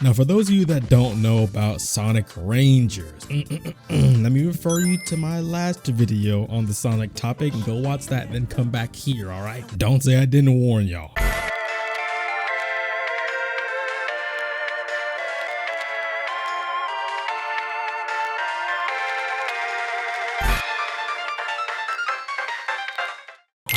Now, for those of you that don't know about Sonic Rangers, let me refer you to my last video on the Sonic topic and go watch that, then come back here, all right? Don't say I didn't warn y'all.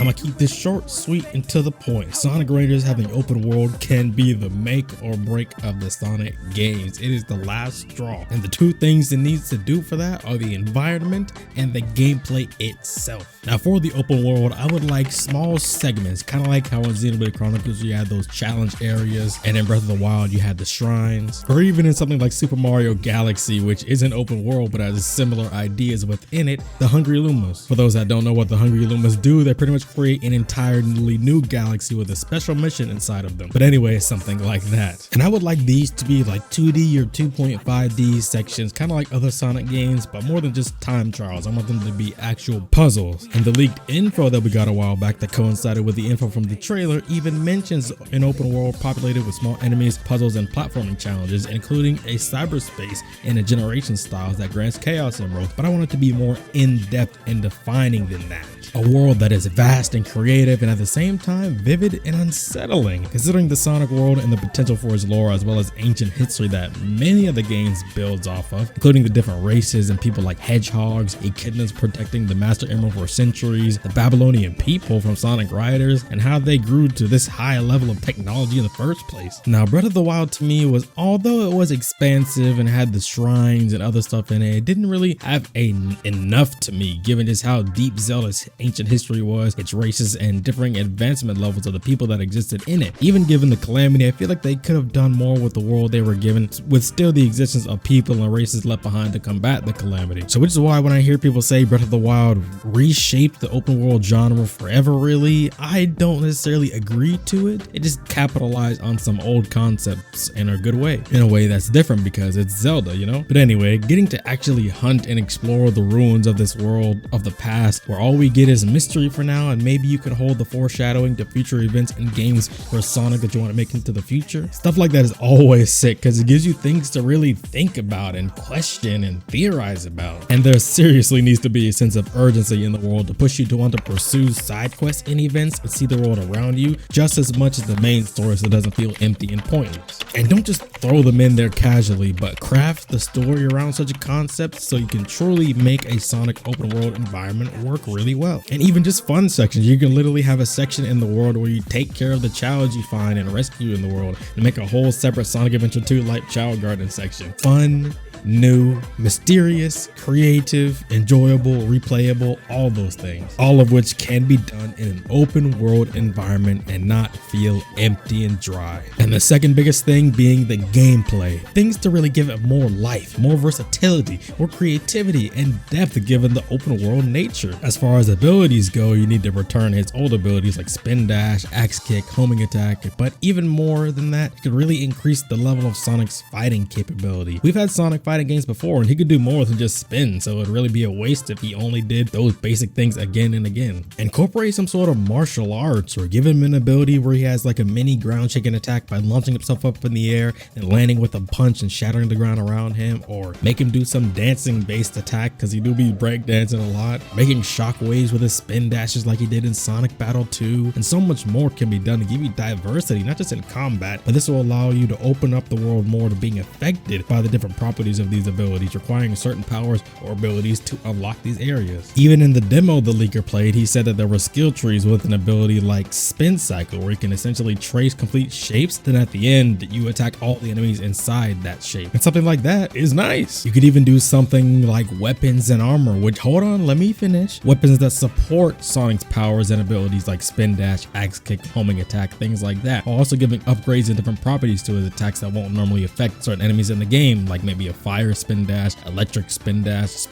I'm gonna keep this short, sweet, and to the point. Sonic Rangers having open world can be the make or break of the Sonic games. It is the last straw. And the two things it needs to do for that are the environment and the gameplay itself. Now for the open world, I would like small segments, kind of like how in Xenoblade Chronicles you had those challenge areas, and in Breath of the Wild you had the shrines, or even in something like Super Mario Galaxy, which isn't open world but has similar ideas within it, the Hungry Lumas. For those that don't know what the Hungry Lumas do, they pretty much create an entirely new galaxy with a special mission inside of them. But anyway, something like that. And I would like these to be like 2D or 2.5D sections, kind of like other Sonic games, but more than just time trials. I want them to be actual puzzles. And the leaked info that we got a while back that coincided with the info from the trailer even mentions an open world populated with small enemies, puzzles, and platforming challenges, including a cyberspace in a generation styles that grants chaos and growth. But I want it to be more in-depth and defining than that. A world that is vast and creative, and at the same time vivid and unsettling, considering the Sonic world and the potential for its lore, as well as ancient history that many of the games builds off of, including the different races and people like hedgehogs, echidnas protecting the Master Emerald for centuries, the Babylonian people from Sonic Riders, and how they grew to this high level of technology in the first place. Now, Breath of the Wild to me was, although it was expansive and had the shrines and other stuff in it, it didn't really have enough to me, given just how deep Zelda's ancient history was, its races, and differing advancement levels of the people that existed in it. Even given the calamity, I feel like they could have done more with the world they were given, with still the existence of people and races left behind to combat the calamity. So which is why when I hear people say Breath of the Wild reshaped the open world genre forever, really, I don't necessarily agree to it. It just capitalized on some old concepts in a good way, in a way that's different because it's Zelda, you know? But anyway, getting to actually hunt and explore the ruins of this world of the past, where all we get is mystery for now, and maybe you could hold the foreshadowing to future events and games for Sonic that you want to make into the future. Stuff like that is always sick because it gives you things to really think about and question and theorize about. And there seriously needs to be a sense of urgency in the world to push you to want to pursue side quests and events and see the world around you just as much as the main story, so it doesn't feel empty and pointless. And don't just throw them in there casually, but craft the story around such a concept so you can truly make a Sonic open world environment work really well. And even just fun sections, you can literally have a section in the world where you take care of the challenge you find and rescue in the world, and make a whole separate Sonic Adventure 2 like Child Garden section. Fun, new, mysterious, creative, enjoyable, replayable, all those things, all of which can be done in an open world environment and not feel empty and dry. And the second biggest thing being the gameplay, things to really give it more life, more versatility, more creativity and depth given the open world nature. As far as abilities go, you need to return his old abilities like spin dash, axe kick, homing attack, but even more than that, it could really increase the level of Sonic's fighting capability. We've had Sonic fighting games before and he could do more than just spin, so it'd really be a waste if he only did those basic things again and again. Incorporate some sort of martial arts, or give him an ability where he has like a mini ground shaking attack by launching himself up in the air and landing with a punch and shattering the ground around him, or make him do some dancing based attack because he do be breakdancing a lot, making shockwaves with his spin dashes like he did in Sonic Battle 2, and so much more can be done to give you diversity, not just in combat, but this will allow you to open up the world more to being affected by the different properties of these abilities, requiring certain powers or abilities to unlock these areas. Even in the demo the leaker played, he said that there were skill trees with an ability like Spin Cycle, where you can essentially trace complete shapes, then at the end you attack all the enemies inside that shape, and something like that is nice. You could even do something like weapons and armor, which, hold on, let me finish, weapons that support Sonic's powers and abilities like spin dash, axe kick, homing attack, things like that, while also giving upgrades and different properties to his attacks that won't normally affect certain enemies in the game, like maybe a fire spin dash, electric spin dash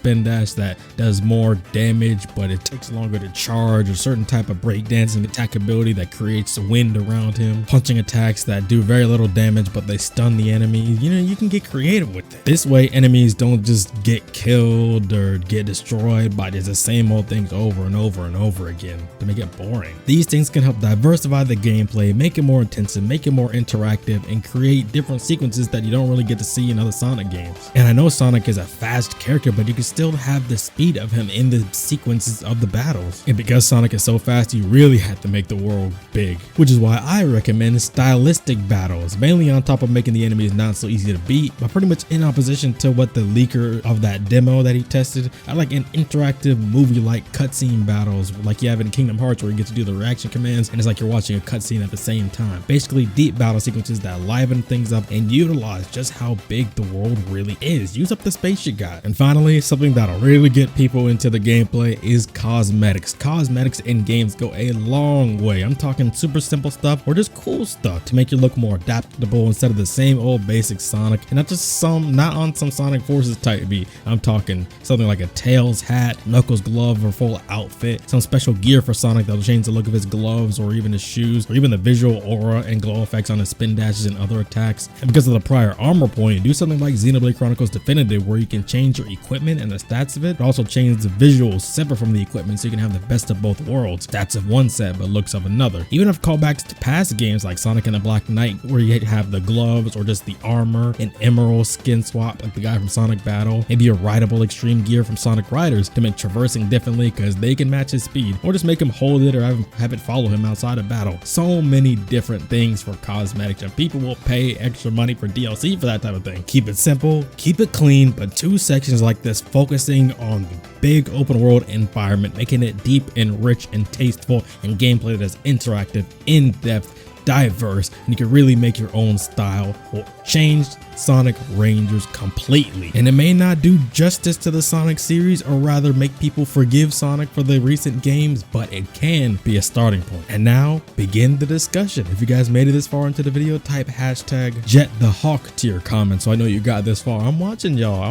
that does more damage, but it takes longer to charge, a certain type of breakdancing attack ability that creates wind around him, punching attacks that do very little damage, but they stun the enemy. You know, you can get creative with it. This way, enemies don't just get killed or get destroyed by just the same old things over and over and over again to make it boring. These things can help diversify the gameplay, make it more intensive, make it more interactive, and create different sequences that you don't really get to see in other Sonic games. And I know Sonic is a fast character, but you can still have the speed of him in the sequences of the battles. And because Sonic is so fast, you really have to make the world big, which is why I recommend stylistic battles, mainly on top of making the enemies not so easy to beat, but pretty much in opposition to what the leaker of that demo that he tested. I like an interactive movie-like cutscene battles like you have in Kingdom Hearts, where you get to do the reaction commands and it's like you're watching a cutscene at the same time. Basically deep battle sequences that liven things up and utilize just how big the world really is. Use up the space you got. And finally, something that'll really get people into the gameplay is cosmetics. Cosmetics in games go a long way. I'm talking super simple stuff or just cool stuff to make you look more adaptable instead of the same old basic Sonic, and not on some Sonic Forces type beat. I'm talking something like a Tails hat, Knuckles glove or full outfit, some special gear for Sonic that'll change the look of his gloves or even his shoes, or even the visual aura and glow effects on his spin dashes and other attacks. And because of the prior armor point, do something like Xenoblade Chronicles Definitive, where you can change your equipment and the stats of it, but also change the visuals separate from the equipment, so you can have the best of both worlds. Stats of one set but looks of another. Even if callbacks to past games like Sonic and the Black Knight, where you have the gloves or just the armor, an emerald skin swap like the guy from Sonic Battle, maybe a rideable extreme gear from Sonic Riders to make traversing differently because they can match his speed, or just make him hold it or have it follow him outside of battle. So many different things for cosmetics, and people will pay extra money for DLC for that type of thing. Keep it simple, keep it clean, but 2 sections like this focusing on the big open world environment, making it deep and rich and tasteful, and gameplay that's interactive, in-depth, diverse, and you can really make your own style will change Sonic Rangers completely. And it may not do justice to the Sonic series, or rather make people forgive Sonic for the recent games, but it can be a starting point. And now begin the discussion. If you guys made it this far into the video, type hashtag JetTheHawk to your comments so I know you got this far. I'm watching y'all.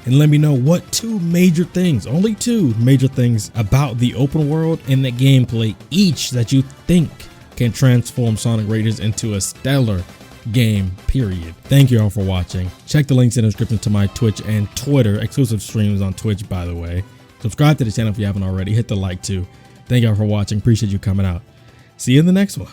And let me know what 2 major things, only 2 major things about the open world and the gameplay each that you think can transform Sonic Rangers into a stellar game, period. Thank you all for watching. Check the links in the description to my Twitch and Twitter, exclusive streams on Twitch, by the way. Subscribe to the channel if you haven't already. Hit the like too. Thank you all for watching. Appreciate you coming out. See you in the next one.